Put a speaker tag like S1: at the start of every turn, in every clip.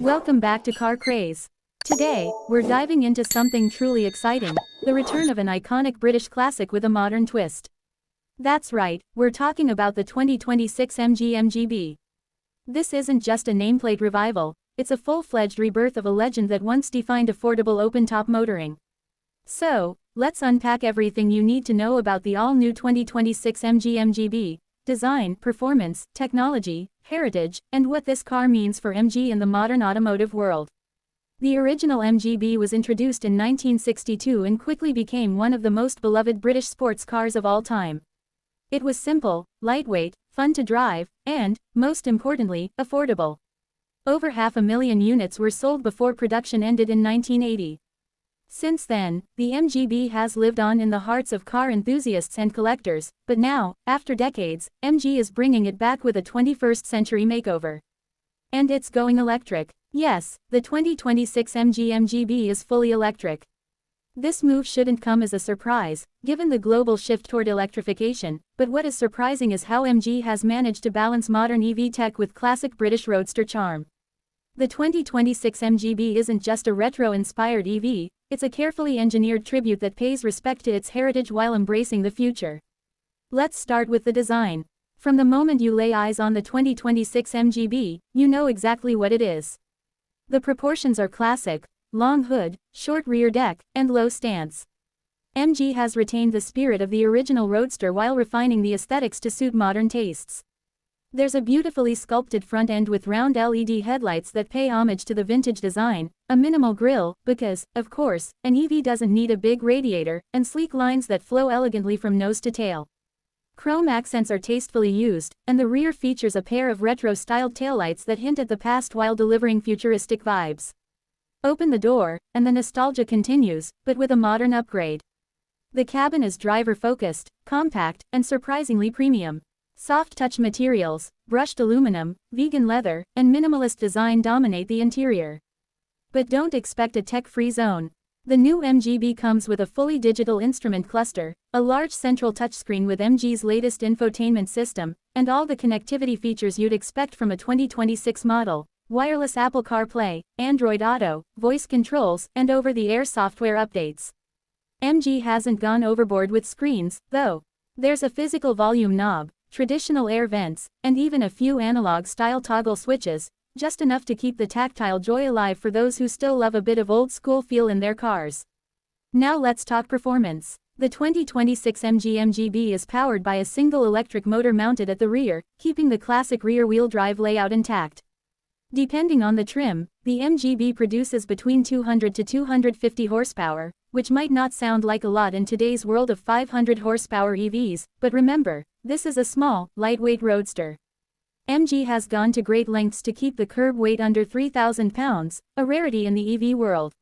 S1: Welcome back to CarCraze. Today, we're diving into something truly exciting, the return of an iconic British classic with a modern twist. That's right, we're talking about the 2026 MG MGB. This isn't just a nameplate revival, it's a full-fledged rebirth of a legend that once defined affordable open-top motoring. So, let's unpack everything you need to know about the all-new 2026 MG MGB. Design, performance, technology, heritage, and what this car means for MG in the modern automotive world. The original MGB was introduced in 1962 and quickly became one of the most beloved British sports cars of all time. It was simple, lightweight, fun to drive, and, most importantly, affordable. Over 500,000 units were sold before production ended in 1980. Since then, the MGB has lived on in the hearts of car enthusiasts and collectors, but now, after decades, MG is bringing it back with a 21st century makeover. And it's going electric. Yes, the 2026 MG MGB is fully electric. This move shouldn't come as a surprise, given the global shift toward electrification, but what is surprising is how MG has managed to balance modern EV tech with classic British roadster charm. The 2026 MGB isn't just a retro-inspired EV, it's a carefully engineered tribute that pays respect to its heritage while embracing the future. Let's start with the design. From the moment you lay eyes on the 2026 MGB, you know exactly what it is. The proportions are classic: long hood, short rear deck, and low stance. MG has retained the spirit of the original Roadster while refining the aesthetics to suit modern tastes. There's a beautifully sculpted front end with round LED headlights that pay homage to the vintage design, a minimal grille, because, of course, an EV doesn't need a big radiator, and sleek lines that flow elegantly from nose to tail. Chrome accents are tastefully used, and the rear features a pair of retro-styled taillights that hint at the past while delivering futuristic vibes. Open the door, and the nostalgia continues, but with a modern upgrade. The cabin is driver-focused, compact, and surprisingly premium. Soft touch materials, brushed aluminum, vegan leather, and minimalist design dominate the interior. But don't expect a tech-free zone. The new MGB comes with a fully digital instrument cluster, a large central touchscreen with MG's latest infotainment system, and all the connectivity features you'd expect from a 2026 model: wireless Apple CarPlay, Android Auto, voice controls, and over-the-air software updates. MG hasn't gone overboard with screens, though. There's a physical volume knob, traditional air vents, and even a few analog-style toggle switches, just enough to keep the tactile joy alive for those who still love a bit of old-school feel in their cars. Now let's talk performance. The 2026 MG MGB is powered by a single electric motor mounted at the rear, keeping the classic rear-wheel drive layout intact. Depending on the trim, the MGB produces between 200 to 250 horsepower, which might not sound like a lot in today's world of 500 horsepower EVs, but remember, this is a small, lightweight roadster. MG has gone to great lengths to keep the curb weight under 3,000 pounds, a rarity in the EV world.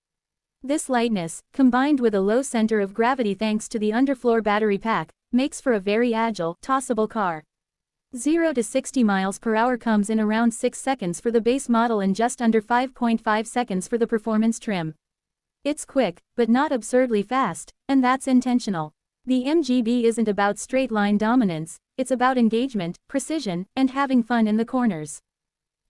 S1: This lightness, combined with a low center of gravity thanks to the underfloor battery pack, makes for a very agile, tossable car. 0 to 60 miles per hour comes in around 6 seconds for the base model and just under 5.5 seconds for the performance trim. It's quick, but not absurdly fast, and that's intentional. The MGB isn't about straight-line dominance, it's about engagement, precision, and having fun in the corners.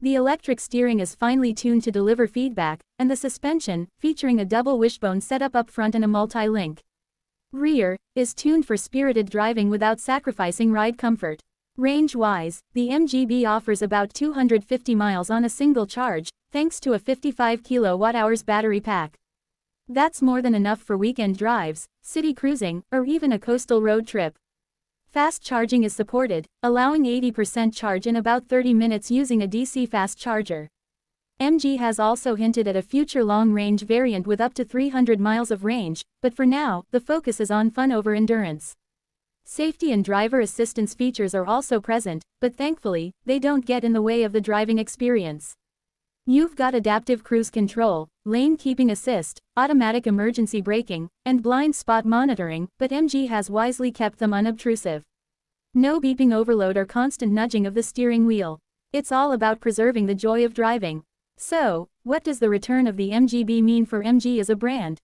S1: The electric steering is finely tuned to deliver feedback, and the suspension, featuring a double wishbone setup up front and a multi-link rear, is tuned for spirited driving without sacrificing ride comfort. Range-wise, the MGB offers about 250 miles on a single charge, thanks to a 55 kWh battery pack. That's more than enough for weekend drives, city cruising, or even a coastal road trip. Fast charging is supported, allowing 80% charge in about 30 minutes using a DC fast charger. MG has also hinted at a future long-range variant with up to 300 miles of range, but for now, the focus is on fun over endurance. Safety and driver assistance features are also present, but thankfully, they don't get in the way of the driving experience. You've got adaptive cruise control, lane keeping assist, automatic emergency braking, and blind spot monitoring, but MG has wisely kept them unobtrusive. No beeping overload or constant nudging of the steering wheel. It's all about preserving the joy of driving. So, what does the return of the MGB mean for MG as a brand?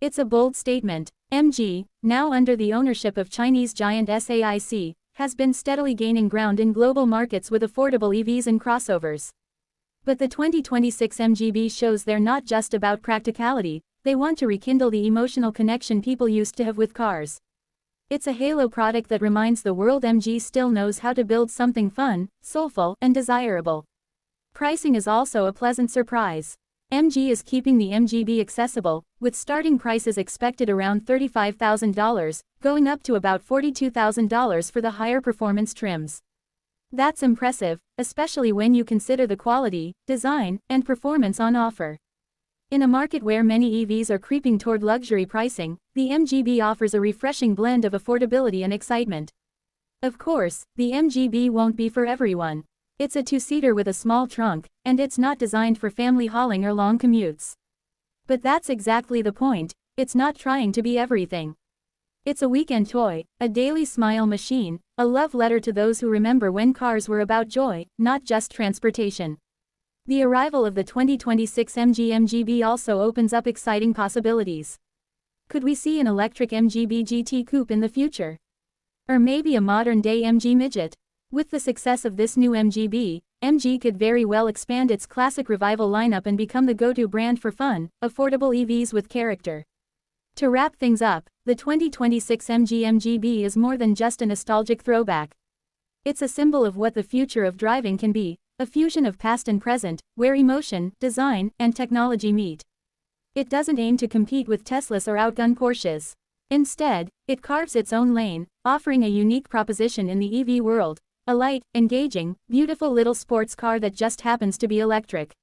S1: It's a bold statement. MG, now under the ownership of Chinese giant SAIC, has been steadily gaining ground in global markets with affordable EVs and crossovers. But the 2026 MGB shows they're not just about practicality, they want to rekindle the emotional connection people used to have with cars. It's a halo product that reminds the world MG still knows how to build something fun, soulful, and desirable. Pricing is also a pleasant surprise. MG is keeping the MGB accessible, with starting prices expected around $35,000, going up to about $42,000 for the higher performance trims. That's impressive, especially when you consider the quality, design, and performance on offer. In a market where many EVs are creeping toward luxury pricing, the MGB offers a refreshing blend of affordability and excitement. Of course, the MGB won't be for everyone. It's a two-seater with a small trunk, and it's not designed for family hauling or long commutes. But that's exactly the point, it's not trying to be everything. It's a weekend toy, a daily smile machine, a love letter to those who remember when cars were about joy, not just transportation. The arrival of the 2026 MG MGB also opens up exciting possibilities. Could we see an electric MGB GT coupe in the future? Or maybe a modern-day MG Midget? With the success of this new MGB, MG could very well expand its classic revival lineup and become the go-to brand for fun, affordable EVs with character. To wrap things up, the 2026 MG MGB is more than just a nostalgic throwback. It's a symbol of what the future of driving can be, a fusion of past and present, where emotion, design, and technology meet. It doesn't aim to compete with Teslas or outgun Porsches. Instead, it carves its own lane, offering a unique proposition in the EV world. A light, engaging, beautiful little sports car that just happens to be electric.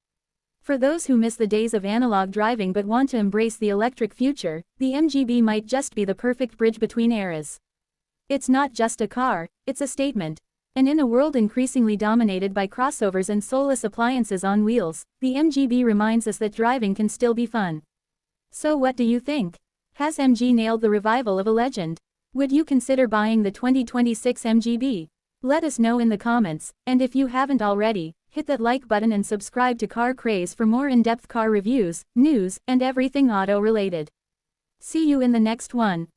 S1: For those who miss the days of analog driving but want to embrace the electric future, the MGB might just be the perfect bridge between eras. It's not just a car, it's a statement. And in a world increasingly dominated by crossovers and soulless appliances on wheels, the MGB reminds us that driving can still be fun. So what do you think? Has MG nailed the revival of a legend? Would you consider buying the 2026 MGB? Let us know in the comments, and if you haven't already, hit that like button and subscribe to CarCraze for more in-depth car reviews, news, and everything auto-related. See you in the next one.